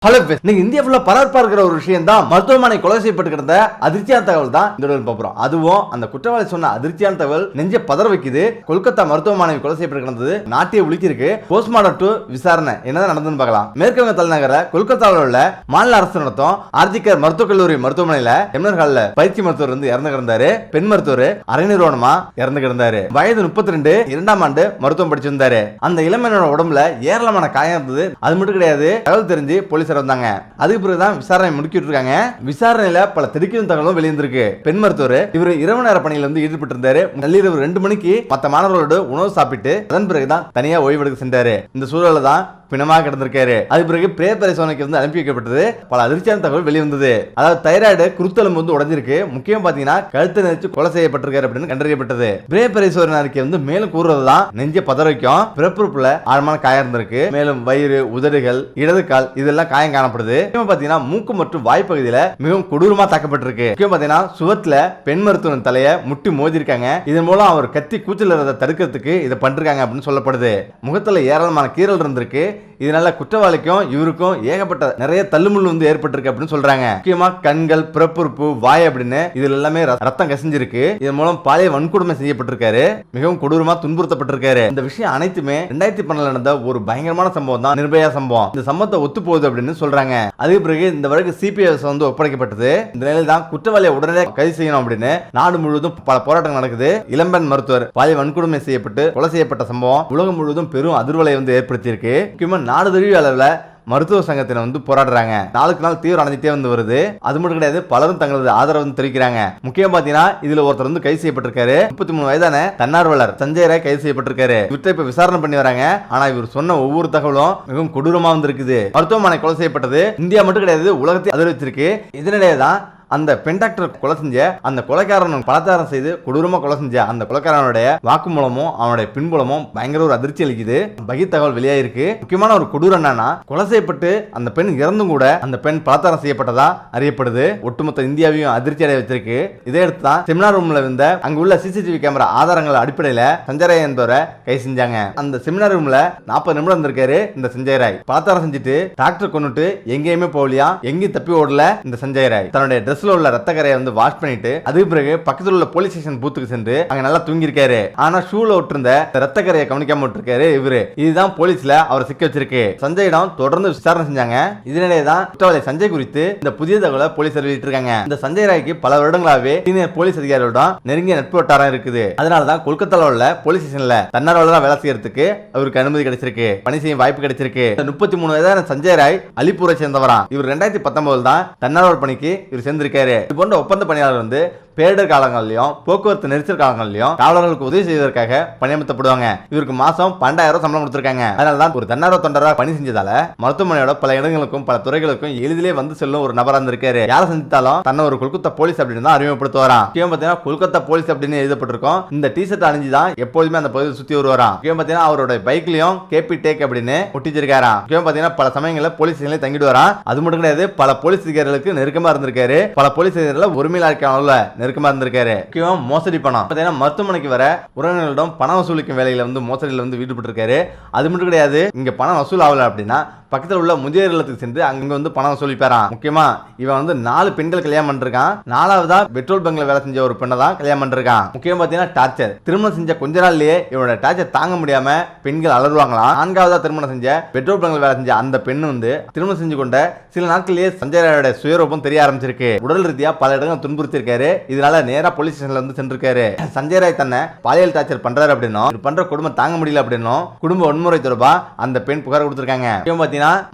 Hello நீங்க India ஃபுல்லா பரபரப்பா இருக்கிற ஒரு விஷயம் தான் மருத்துவமனை கொலை செய்யப்பட்டு கிடந்த அதிர்ச்சியான தகவல் தான் இந்த பார்ப்போம். அதுவும் அந்த குற்றவாளி சொன்ன அதிர்ச்சியான தகவல் நெஞ்ச பதற வைக்குது. கொல்கத்தா மருத்துவமனை கொலை செய்யப்பட்டு கிடந்தது நாட்டிய உலுக்கியிருக்கு. போஸ்ட்மார்டம் டு விசாரணை என்னதான் நடந்ததுன்னு பார்க்கலாம். மேற்கு வங்க தலைநகர கொல்கத்தாவில் உள்ள மாநில அரசு நடத்தும் ஆர்ஜிகர் மருத்துவக் கல்லூரி மருத்துவமனையில எம்என்ஆர் ஹால்ல பயிற்சி மருத்துவர் வந்து இறந்து கிடந்தாரு. பெண் மருத்துவர் அரை நிறுவனமா இறந்து கிடந்தாரு. வயது 32, 2ஆம் ஆண்டு மருத்துவம் படிச்சிருந்தாரு. அந்த இளமையோட உடம்புல ஏராளமான காயம் இருந்தது. அது மட்டும் கிடையாது, தகவல் தெரிஞ்சு போலீஸ் வந்தாங்க. அதுக்கு பிறகுதான் விசாரணை முடிக்கிட்டு இருக்காங்க. விசாரணையில பல திடுக்கிடும் தகவலும் வெளியிருந்திருக்கு. பெண் மருத்துவர் இவர் இரவு நேர பணியில வந்து ஈடுபட்டு இருந்தாரு. நள்ளிரவு 2 மணிக்கு மற்ற மாணவர்களோடு உணவு சாப்பிட்டு அதன் பிறகுதான் தனியா ஓய்வெடுக்க சென்றாரு. இந்த சூழல தான் பிணமாக கிடந்திருக்காரு. அது பிறகு பிரேத பரிசோதனைக்கு வந்து அனுப்பி வைக்கப்பட்டது. பல அதிர்ச்சியான தகவல் வெளிவந்தது. அதாவது தைராய்டு குருத்தெலும்பு வந்து உடைஞ்சிருக்கு. முக்கியம் பாத்தீங்கன்னா கழுத்தை நெரிச்சு கொலை செய்யப்பட்டிருக்காரு அப்படின்னு கண்டறியப்பட்டது. பிரேத பரிசோதனை அறிக்கை வந்து மேலும் கூறுறதுதான் நெஞ்ச பதற வைக்கும். பிறப்புறுப்புல ஆழமான காயம் இருந்திருக்கு. மேலும் வயிறு, உதடுகள், இடது கால் இதெல்லாம் காயம் காணப்படுது. முக்கியம் பாத்தீங்கன்னா மூக்கு மற்றும் வாய்ப்பகுதியில மிகவும் கொடூரமா தாக்கப்பட்டிருக்கு. முக்கியம் பாத்தீங்கன்னா சுவத்துல பெண் மருத்துவன் தலைய முட்டி மோதிருக்காங்க. இதன் மூலம் அவர் கத்தி கூச்சல் தடுக்கிறதுக்கு இதை பண்றாங்க அப்படின்னு சொல்லப்படுது. முகத்துல ஏராளமான கீறல் இருந்திருக்கு. இதனால குற்றவாளிக்கும் இவருக்கும் ஏகப்பட்ட நிறைய தள்ளுமுள்ளு வந்து ஏற்பட்டிருக்கு அப்படின்னு சொல்றாங்க. முக்கியமா கண்கள், பிறப்புறுப்பு, வாய் அப்படின்னு இதுல எல்லாமே ரத்தம் கசிஞ்சிருக்கு. இதன் மூலம் பாலியல் வன்கொடுமை செய்யப்பட்டிருக்காரு. மிகவும் கொடூரமா துன்புறுத்தப்பட்டிருக்காரு. இந்த விஷயம் அனைத்துமே 2012 நடந்த ஒரு பயங்கரமான சம்பவம் தான் நிர்பயா சம்பவம். இந்த சம்பவத்தை ஒத்து போகுது அப்படின்னு சொல்றாங்க. அதுக்கு பிறகு இந்த வழக்கு சிபிஎஸ் வந்து ஒப்படைக்கப்பட்டது. இந்த நிலையில் தான் குற்றவாளியை உடனே கைது செய்யணும் அப்படின்னு நாடு முழுவதும் பல போராட்டங்கள் நடக்குது. இளம்பெண் மருத்துவர் பாலியல் வன்கொடுமை செய்யப்பட்டு கொலை செய்யப்பட்ட சம்பவம் உலகம் முழுவதும் பெரும் அதிர்வலை வந்து ஏற்படுத்தியிருக்கு. முக்கியமா நாடு தழுவிய அளவில் மருத்துவ சங்கத்தினர் வந்து போராடுறாங்க. நாளுக்கு நாள் தீவிரம் அடைஞ்சிட்டே வந்து வருது. அது மட்டும் கிடையாது, பலரும் தங்களது ஆதரவு வந்து தெரிவிக்கிறாங்க. முக்கியம் பாத்தீங்கன்னா இதுல ஒருத்தர் வந்து கைது செய்யப்பட்டிருக்காரு. 33 வயதான தன்னார்வலர் சஞ்சய் ராய் கைது செய்யப்பட்டிருக்காரு. இவற்றை இப்ப விசாரணை பண்ணி வராங்க. ஆனா இவர் சொன்ன ஒவ்வொரு தகவலும் மிகவும் கொடூரமா வந்து இருக்குது. மருத்துவமனை கொலை செய்யப்பட்டது இந்தியா மட்டும் கிடையாது, உலகத்தை அதிர்விச்சிருக்கு. இதனிடையே தான் அந்த பெண் டாக்டர் கொலை செஞ்ச அந்த கொலைக்காரன் பலாத்காரம் செய்து கொடூரமா கொலை செஞ்ச அந்த கொலைக்காரனுடைய வாக்குமூலமும் அவனுடைய பின்புலமும் பயங்கர ஒரு அதிர்ச்சி அளிக்குது. பகீர் தகவல் வெளியாயிருக்கு. முக்கியமான ஒரு கொடூரம் என்னன்னா, கொலை செய்யப்பட்டு அந்த பெண் இறந்தும் கூட அந்த பெண் பலாத்காரம் செய்யப்பட்டதா அறியப்படுது. ஒட்டுமொத்த இந்தியாவையும் அதிர்ச்சி அடைய வச்சிருக்கு. இதை எடுத்து தான் செமினார் ரூம்ல இருந்த அங்க உள்ள சிசிடிவி கேமரா ஆதாரங்கள் அடிப்படையில சஞ்சய் ராய் என்பவரை கைது செஞ்சாங்க. அந்த செமினார் ரூம்ல 40 நிமிடம் இருந்திருக்காரு இந்த சஞ்சய் ராய். பலாத்காரம் செஞ்சுட்டு டாக்டர் கொண்டுட்டு எங்கேயுமே போகலையா, எங்கேயும் தப்பி ஓடல இந்த சஞ்சய் ராய். தன்னுடைய உள்ள ரத்த கரையை வந்து வாஷ் பண்ணிட்டு அதுக்கு பிறகு பக்கத்தில் உள்ள போலீஸ் ஸ்டேஷன் பூத்துக்கு சென்று அங்க நல்லா தூங்கி இருக்காரு. ஆனா ஷூல விட்டுருந்த ரத்த கரையை கவனிக்காம விட்டுருக்காரு இவரு. இதுதான் போலீஸ்ல அவரை சிக்க வச்சிருக்கு. சஞ்சயிடம் தொடர்ந்து விசாரணை செஞ்சாங்க. இதனிடையே தான் குற்றவாளி சஞ்சய் குறித்து இந்த புதிய தகவலை போலீஸ் அறிவிட்டு இருக்காங்க. இந்த சஞ்சய் ராய்க்கு பல வருடங்களாவே சீனியர் போலீஸ் அதிகாரிகளிடம் நெருங்கிய நட்பு வட்டாரம் இருக்குது. அதனாலதான் கொல்கத்தாவில் உள்ள போலீஸ் ஸ்டேஷன்ல தன்னார்வலரா வேலை செய்யறதுக்கு அவருக்கு அனுமதி கிடைச்சிருக்கு, பணி செய்யும் வாய்ப்பு கிடைச்சிருக்கு. 33 வயதான சஞ்சய் ராய் அலிப்பூரை சேர்ந்தவரா. இவர் 2019 தான் தன்னார்வலர் பணிக்கு இவர் சேர்ந்திருக்காரு. இது போன்ற ஒப்பந்த பணியாளர் வந்து பேரிடர் காலங்களிலும் போக்குவரத்து நெரிசல் காலங்களிலும் காவலர்களுக்கு உதவி செய்வதற்காக பணியமர்த்தப்படுவாங்க. இவருக்கு மாசம் 12,000 சம்பளம் கொடுத்திருக்காங்க. அதனாலதான் ஒரு தன்னார்வ தொண்டரா பணி செஞ்சதால மருத்துவமனையோட பல இடங்களுக்கும் பல துறைகளுக்கும் எளிதிலே வந்து செல்லும் ஒரு நபரா இருந்திருக்காரு. யாரை சந்தித்தாலும் தன்னை ஒரு கொல்கத்தா போலீஸ் அப்படின்னு தான் அறிமுகப்படுத்துவாராம். முக்கியம் பாத்தீங்கன்னா கொல்கத்தா போலீஸ் அப்படின்னு எழுதப்பட்டிருக்கும். இந்த டிஷர்ட் அணிஞ்சுதான் எப்போதுமே அந்த பகுதியை சுத்தி வருவாராம். முக்கியம் பாத்தீங்கன்னா அவரோட பைக்லயும் கேபி டேக் அப்படின்னு ஒட்டிச்சிருக்காராம். முக்கியம் பாத்தீங்கன்னா பல சமயங்களில் போலீஸ் ஸ்டேஷன்ல தங்கிடுவாராம். அது மட்டும் கிடையாது, பல போலீஸ் அதிகாரிகளுக்கு நெருக்கமா இருந்திருக்காரு. பல போலீஸ் அதிகாரிகள் உரிமையாளர்கள் நெருக்கமா இருந்திருக்காரு. முக்கியமா மோசடி பணம் பாத்தீங்கன்னா மருத்துவமனைக்கு வர உறவினர்களிடம் பணம் வசூலிக்கும் வேலையில வந்து மோசடியில் வந்து ஈடுபட்டு இருக்காரு. அது மட்டும் கிடையாது, இங்க பணம் வசூல் ஆகல அப்படின்னா பக்கத்தில் உள்ள முதியோர் இல்லத்துக்கு சென்று அங்க வந்து பணம் வசூலிப்பாராம். முக்கியமா இவன் வந்து 4 பெண்கள் கல்யாணம் பண்ணிருக்கான். 4வதா பெட்ரோல் பங்க்ல வேலை செஞ்ச ஒரு பெண்ணை தான் கல்யாணம் பண்ணிருக்கான். முக்கியம் பாத்தீங்கன்னா டார்ச்சர். திருமணம் செஞ்ச கொஞ்ச நாள்லயே இவனோட டார்ச்சர் தாங்க முடியாம பெண்கள் அலறுவாங்களாம். 4வதா திருமணம் செஞ்ச பெட்ரோல் பங்க்ல வேலை செஞ்ச அந்த பெண்ணு வந்து திருமணம் செஞ்சு கொண்ட சில நாட்களிலேயே சஞ்சய் ராயோட சுயரூபம் தெரிய ஆரம்பிச்சிருக்கு. உடல் ரீதியா பல இடங்கள் துன்புறுத்திருக்காரு. இதனால நேரா போலீஸ் ஸ்டேஷன்ல வந்து சென்றிருக்காரு. சஞ்சய் ராய் தன்னை பாலியல் டார்ச்சர் பண்றாரு அப்படின்னும் பண்ற குடும்பம் தாங்க முடியல அப்படின்னும் குடும்ப வன்முறை தொடர்பா அந்த பெண் புகார் கொடுத்திருக்காங்க.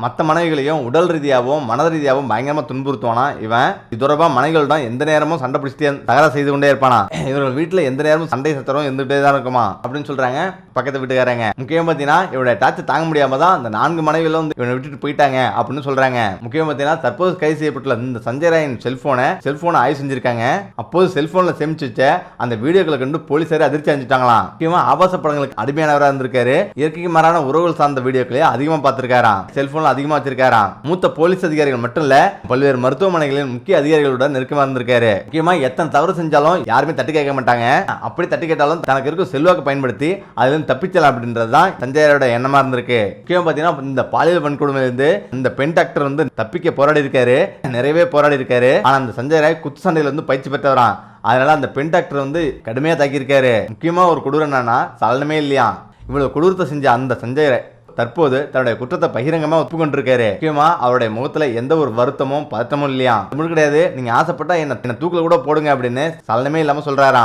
மற்ற மனைவிகளையும் உடல் ரீதியாகவும் மன ரீதியாகவும் பயங்கரமா துன்புறுத்துவானா இவன். இது தொடர்பா மனைவிகளிடம் எந்த நேரமும் சண்டை பிடிச்சிட்டு தகராறு செய்து கொண்டே இருப்பானா. இவர்கள் வீட்டுல எந்த நேரமும் சண்டை சத்தரம் இருந்துகிட்டே தான் இருக்குமா அப்படின்னு சொல்றாங்க பக்கத்து வீட்டுக்காரங்க. முக்கியம் பாத்தீங்கன்னா இவனோட டார்ச்சர் தாங்க முடியாம தான் அந்த 4 மனைவிகளும் இவனை விட்டுட்டு போயிட்டாங்க அப்படின்னு சொல்றாங்க. முக்கியம் பாத்தீங்கன்னா தற்போது கைது செய்யப்பட்டுள்ள இந்த சஞ்சய் ராயின் செல்போனை ஆய்வு செஞ்சிருக்காங்க. அப்போது செல்போன்ல சேமிச்சு வச்ச அந்த வீடியோக்களை கண்டு போலீசார் அதிர்ச்சி அடைஞ்சிட்டாங்களாம். முக்கியமா ஆபாச படங்களுக்கு அடிமையானவராக இருந்திருக்காரு. இயற்கைக்கு மாறான உறவுகள் சார்ந்த வீடியோக்களை அதிகமா பார்த்திருக்காராம். செல்போன்ல அதிகமா வச்சிருக்காராம். மூத்த போலீஸ் அதிகாரிகள் மட்டும் இல்ல, பல்வேறு மருத்துவமனைகளின் முக்கிய அதிகாரிகளோட நெருக்கமா இருந்திருக்காரு. முக்கியமா எத்தனை தவறு செஞ்சாலும் யாருமே தட்டி கேட்க மாட்டாங்க. அப்படி தட்டி கேட்டாலும் தனக்கு இருக்கும் செல்வாக்கு பயன்படுத்தி அதுல இருந்து தப்பிச்சலாம் அப்படின்றதுதான் சஞ்சயோட எண்ணமா இருந்திருக்கு. முக்கியமா பாத்தீங்கன்னா இந்த பாலியல் வன்கொடுமையில இருந்து இந்த பெண் டாக்டர் வந்து தப்பிக்க போராடி இருக்காரு, நிறையவே போராடி இருக்காரு. ஆனா அந்த சஞ்சய் ராய் குத்து சண்டையில வந்து பயிற்சி பெற்றவரான். அதனால அந்த பெண் டாக்டர் வந்து கடுமையா தாக்கியிருக்காரு. முக்கியமா ஒரு கொடூரம் என்னன்னா சலனமே இல்லையா. இவ்வளவு கொடூரத்தை செஞ்ச அந்த சஞ்சய் ராய் தற்போது தன்னுடைய குற்றத்தை பகிரங்கமா ஒப்புக்கொண்டிருக்காரு. முக்கியமா அவருடைய முகத்துல எந்த ஒரு வருத்தமும் பதட்டமும் இல்லையா. கிடையாது, நீங்க ஆசைப்பட்டா என்ன தூக்கில கூட போடுங்க அப்படின்னு சலனமே இல்லாம சொல்றாராம்.